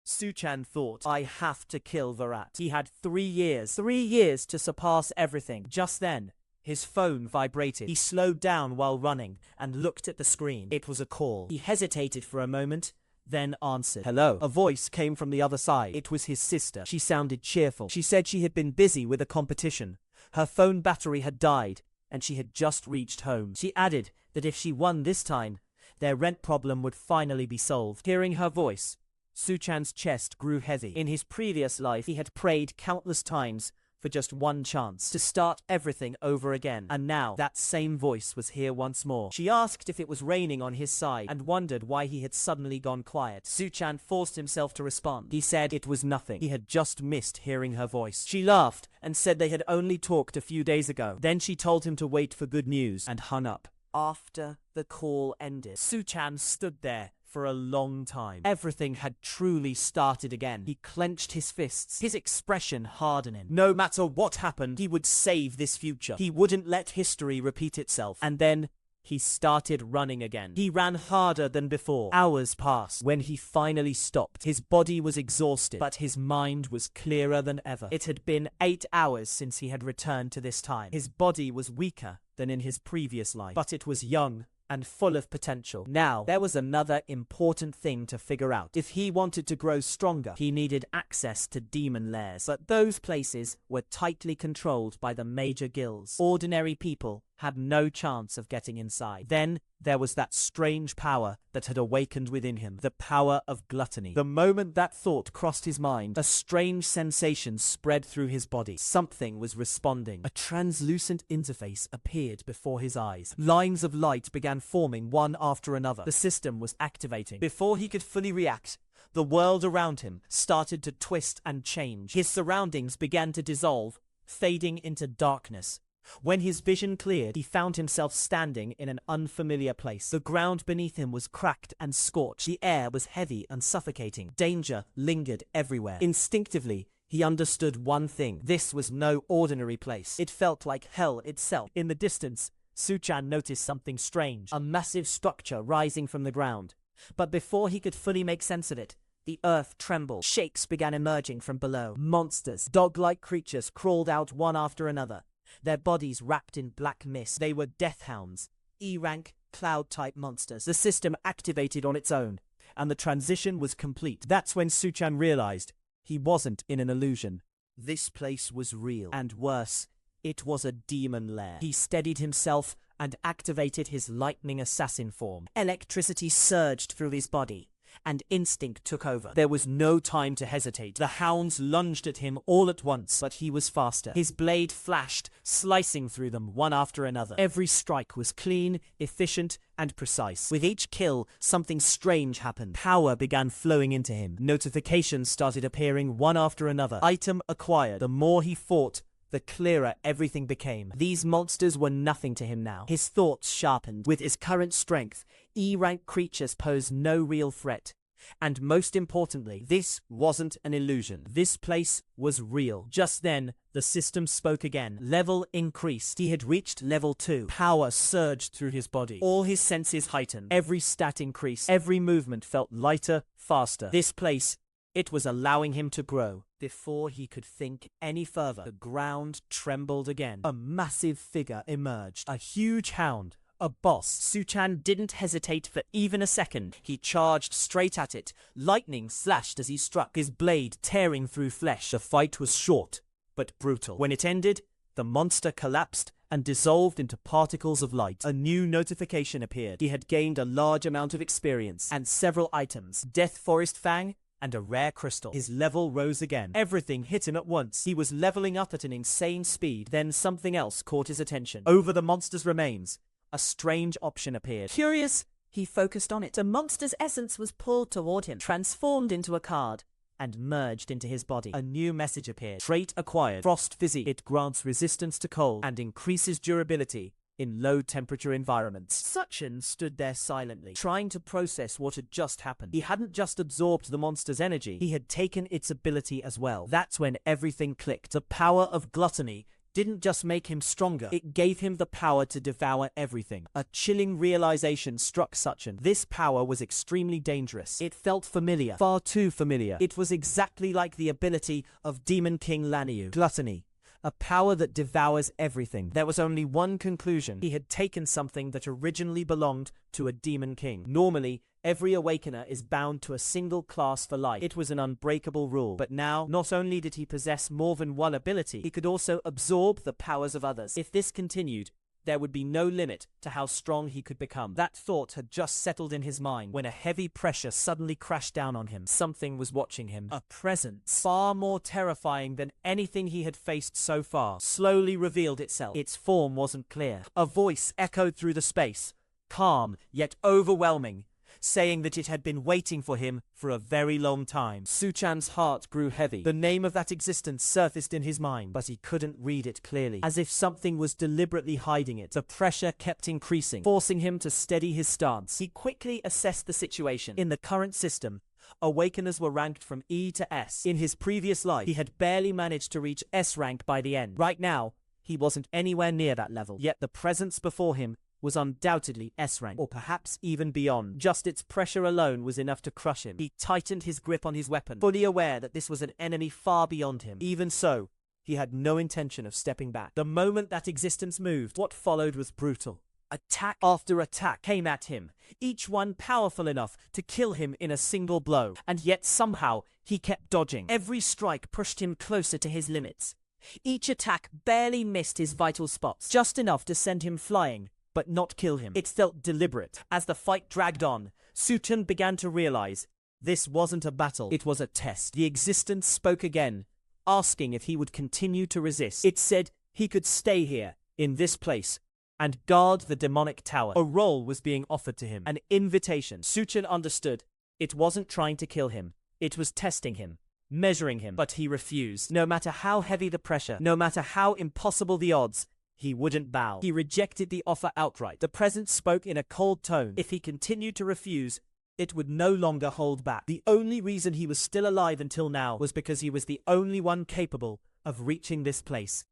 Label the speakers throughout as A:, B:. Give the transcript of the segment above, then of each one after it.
A: Si Chen thought, I have to kill the rat. He had 3 years to surpass everything. Just then, his phone vibrated. He slowed down while running and looked at the screen. It was a call. He hesitated for a moment, then answered. Hello. A voice came from the other side. It was his sister. She sounded cheerful. She said she had been busy with a competition. Her phone battery had died, and she had just reached home. She added that if she won this time, their rent problem would finally be solved. Hearing her voice, Si Chen's chest grew heavy. In his previous life, he had prayed countless times for just one chance to start everything over again. And now, that same voice was here once more. She asked if it was raining on his side and wondered why he had suddenly gone quiet. Si Chen forced himself to respond. He said it was nothing. He had just missed hearing her voice. She laughed and said they had only talked a few days ago. Then she told him to wait for good news and hung up. After the call ended, Si Chen stood there for a long time. Everything had truly started again. He clenched his fists, his expression hardening. No matter what happened, he would save this future. He wouldn't let history repeat itself. And then he started running again. He ran harder than before. Hours passed. When he finally stopped, his body was exhausted, but his mind was clearer than ever. It had been 8 hours since he had returned to this time. His body was weaker than in his previous life, but it was young and full of potential. Now, there was another important thing to figure out. If he wanted to grow stronger, he needed access to demon lairs, but those places were tightly controlled by the major guilds. Ordinary people had no chance of getting inside. Then, there was that strange power that had awakened within him, the power of gluttony. The moment that thought crossed his mind, a strange sensation spread through his body. Something was responding. A translucent interface appeared before his eyes. Lines of light began forming one after another. The system was activating. Before he could fully react, the world around him started to twist and change. His surroundings began to dissolve, fading into darkness. When his vision cleared, he found himself standing in an unfamiliar place. The ground beneath him was cracked and scorched. The air was heavy and suffocating. Danger lingered everywhere. Instinctively, he understood one thing. This was no ordinary place. It felt like hell itself. In the distance, Si Chen noticed something strange. A massive structure rising from the ground. But before he could fully make sense of it, the earth trembled. Shapes began emerging from below. Monsters, dog-like creatures crawled out one after another, their bodies wrapped in black mist. They were death hounds, E-rank, cloud-type monsters. The system activated on its own, and the transition was complete. That's when Si Chen realized he wasn't in an illusion. This place was real, and worse, it was a demon lair. He steadied himself and activated his lightning assassin form. Electricity surged through his body, and instinct took over. There was no time to hesitate. The hounds lunged at him all at once, but he was faster. His blade flashed, slicing through them one after another. Every strike was clean, efficient, and precise. With each kill, something strange happened. Power began flowing into him. Notifications started appearing one after another. Item acquired. The more he fought, the clearer everything became. These monsters were nothing to him now. His thoughts sharpened. With his current strength, E-rank creatures posed no real threat. And most importantly, this wasn't an illusion. This place was real. Just then, the system spoke again. Level increased. He had reached level 2. Power surged through his body. All his senses heightened. Every stat increased. Every movement felt lighter, faster. This place, it was allowing him to grow. Before he could think any further, the ground trembled again. A massive figure emerged. A huge hound. A boss. Si Chen didn't hesitate for even a second. He charged straight at it. Lightning slashed as he struck, his blade tearing through flesh. The fight was short, but brutal. When it ended, the monster collapsed and dissolved into particles of light. A new notification appeared. He had gained a large amount of experience and several items. Death Forest Fang and a rare crystal. His level rose again. Everything hit him at once. He was leveling up at an insane speed. Then something else caught his attention. Over the monster's remains, a strange option appeared. Curious, he focused on it. The monster's essence was pulled toward him, transformed into a card, and merged into his body. A new message appeared. Trait acquired. Frost Physique. It grants resistance to cold and increases durability in low-temperature environments. Si Chen stood there silently, trying to process what had just happened. He hadn't just absorbed the monster's energy, he had taken its ability as well. That's when everything clicked. The power of gluttony didn't just make him stronger, it gave him the power to devour everything. A chilling realization struck Si Chen. This power was extremely dangerous. It felt familiar, far too familiar. It was exactly like the ability of Demon King Lanniu. Gluttony. A power that devours everything. There was only one conclusion. He had taken something that originally belonged to a Demon King. Normally, every Awakener is bound to a single class for life. It was an unbreakable rule. But now, not only did he possess more than one ability, he could also absorb the powers of others. If this continued, there would be no limit to how strong he could become. That thought had just settled in his mind when a heavy pressure suddenly crashed down on him. Something was watching him. A presence, far more terrifying than anything he had faced so far, slowly revealed itself. Its form wasn't clear. A voice echoed through the space, calm yet overwhelming, saying that it had been waiting for him for a very long time. Si Chan's heart grew heavy. The name of that existence surfaced in his mind, but he couldn't read it clearly. As if something was deliberately hiding it, the pressure kept increasing, forcing him to steady his stance. He quickly assessed the situation. In the current system, Awakeners were ranked from E to S. In his previous life, he had barely managed to reach S rank by the end. Right now, he wasn't anywhere near that level. Yet the presence before him was undoubtedly S rank, or perhaps even beyond. Just its pressure alone was enough to crush him. He tightened his grip on his weapon, fully aware that this was an enemy far beyond him. Even so, he had no intention of stepping back. The moment that existence moved, what followed was brutal. Attack after attack came at him, each one powerful enough to kill him in a single blow. And yet somehow, he kept dodging. Every strike pushed him closer to his limits. Each attack barely missed his vital spots, just enough to send him flying, but not kill him. It felt deliberate. As the fight dragged on, Si Chen began to realize this wasn't a battle, it was a test. The existence spoke again, asking if he would continue to resist. It said he could stay here, in this place, and guard the demonic tower. A role was being offered to him, an invitation. Si Chen understood. It wasn't trying to kill him, it was testing him, measuring him. But he refused. No matter how heavy the pressure, no matter how impossible the odds, he wouldn't bow. He rejected the offer outright. The presence spoke in a cold tone. If he continued to refuse, it would no longer hold back. The only reason he was still alive until now was because he was the only one capable of reaching this place.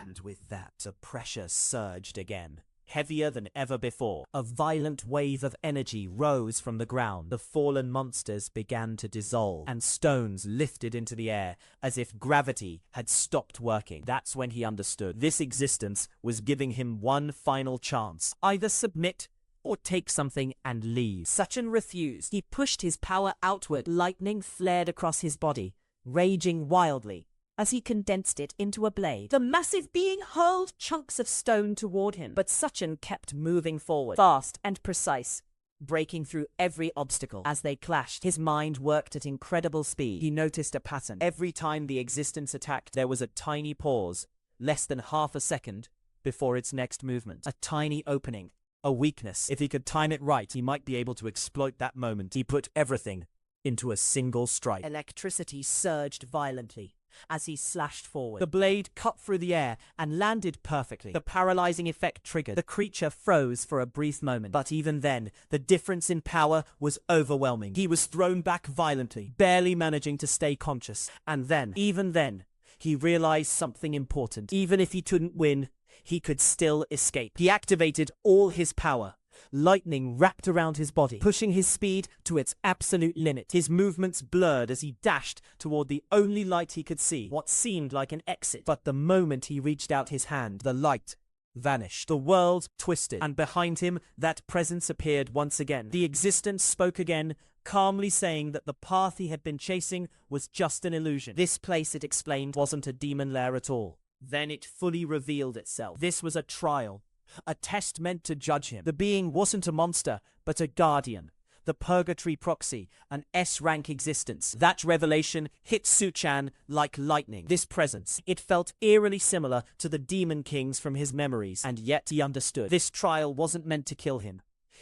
A: And with that, the pressure surged again, heavier than ever before. A violent wave of energy rose from the ground. The fallen monsters began to dissolve, and stones lifted into the air as if gravity had stopped working. That's when he understood. This existence was giving him one final chance. Either submit or take something and leave. Si Chen refused. He pushed his power outward. Lightning flared across his body, raging wildly as he condensed it into a blade. The massive being hurled chunks of stone toward him, but Si Chen kept moving forward, fast and precise, breaking through every obstacle. As they clashed, his mind worked at incredible speed. He noticed a pattern. Every time the existence attacked, there was a tiny pause, less than half a second, before its next movement. A tiny opening, a weakness. If he could time it right, he might be able to exploit that moment. He put everything into a single strike. Electricity surged violently as he slashed forward. The blade cut through the air and landed perfectly. The paralyzing effect triggered. The creature froze for a brief moment, but even then, the difference in power was overwhelming. He was thrown back violently, barely managing to stay conscious. And then, even then, he realized something important. Even if he couldn't win, he could still escape. He activated all his power. Lightning wrapped around his body, pushing his speed to its absolute limit. His movements blurred as he dashed toward the only light he could see, what seemed like an exit. But the moment he reached out his hand, the light vanished. The world twisted, and behind him, that presence appeared once again. The existence spoke again, calmly saying that the path he had been chasing was just an illusion. This place, it explained, wasn't a demon lair at all. Then it fully revealed itself. This was a trial. A test meant to judge him. The being wasn't a monster, but a guardian. The purgatory proxy, an S-rank existence. That revelation hit Si Chen like lightning. This presence, it felt eerily similar to the demon kings from his memories. And yet he understood. This trial wasn't meant to kill him.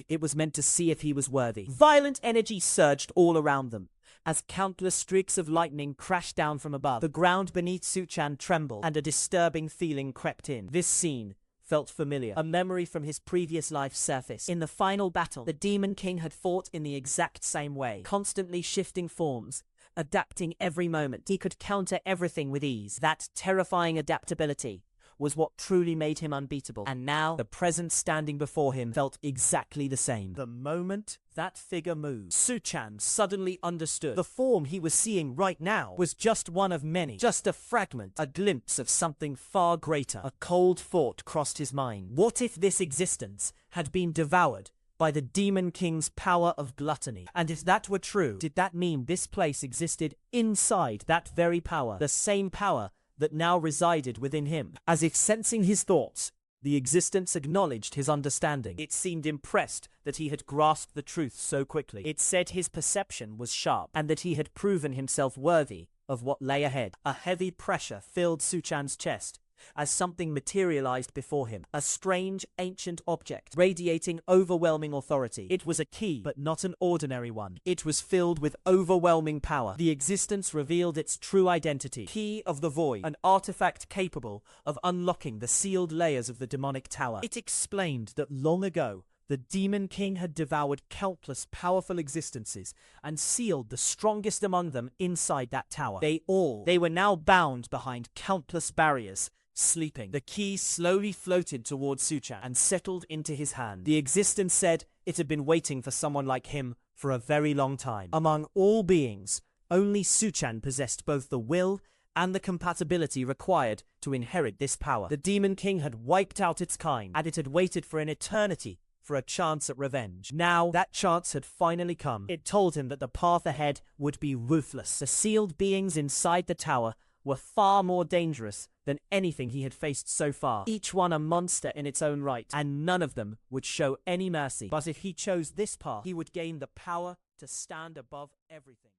A: It was meant to see if he was worthy. Violent energy surged all around them, as countless streaks of lightning crashed down from above. The ground beneath Si Chen trembled, and a disturbing feeling crept in. This scene felt familiar. A memory from his previous life surfaced. In the final battle, the Demon King had fought in the exact same way, constantly shifting forms, adapting every moment. He could counter everything with ease. That terrifying adaptability was what truly made him unbeatable. And now, the present standing before him felt exactly the same. The moment that figure moved, Si Chen suddenly understood. The form he was seeing right now was just one of many, just a fragment, a glimpse of something far greater. A cold thought crossed his mind. What if this existence had been devoured by the Demon King's power of gluttony? And if that were true, did that mean this place existed inside that very power, the same power that now resided within him? As if sensing his thoughts, the existence acknowledged his understanding. It seemed impressed that he had grasped the truth so quickly. It said his perception was sharp, and that he had proven himself worthy of what lay ahead. A heavy pressure filled Si Chen's chest as something materialized before him, a strange, ancient object, radiating overwhelming authority. It was a key, but not an ordinary one. It was filled with overwhelming power. The existence revealed its true identity. Key of the Void, an artifact capable of unlocking the sealed layers of the demonic tower. It explained that long ago, the Demon King had devoured countless powerful existences and sealed the strongest among them inside that tower. They were now bound behind countless barriers, sleeping. The key slowly floated towards Si Chen and settled into his hand. The existence said it had been waiting for someone like him for a very long time. Among all beings, only Si Chen possessed both the will and the compatibility required to inherit this power. The Demon King had wiped out its kind, and it had waited for an eternity for a chance at revenge. Now, that chance had finally come. It told him that the path ahead would be ruthless. The sealed beings inside the tower were far more dangerous than anything he had faced so far. Each one a monster in its own right, and none of them would show any mercy. But if he chose this path, he would gain the power to stand above everything.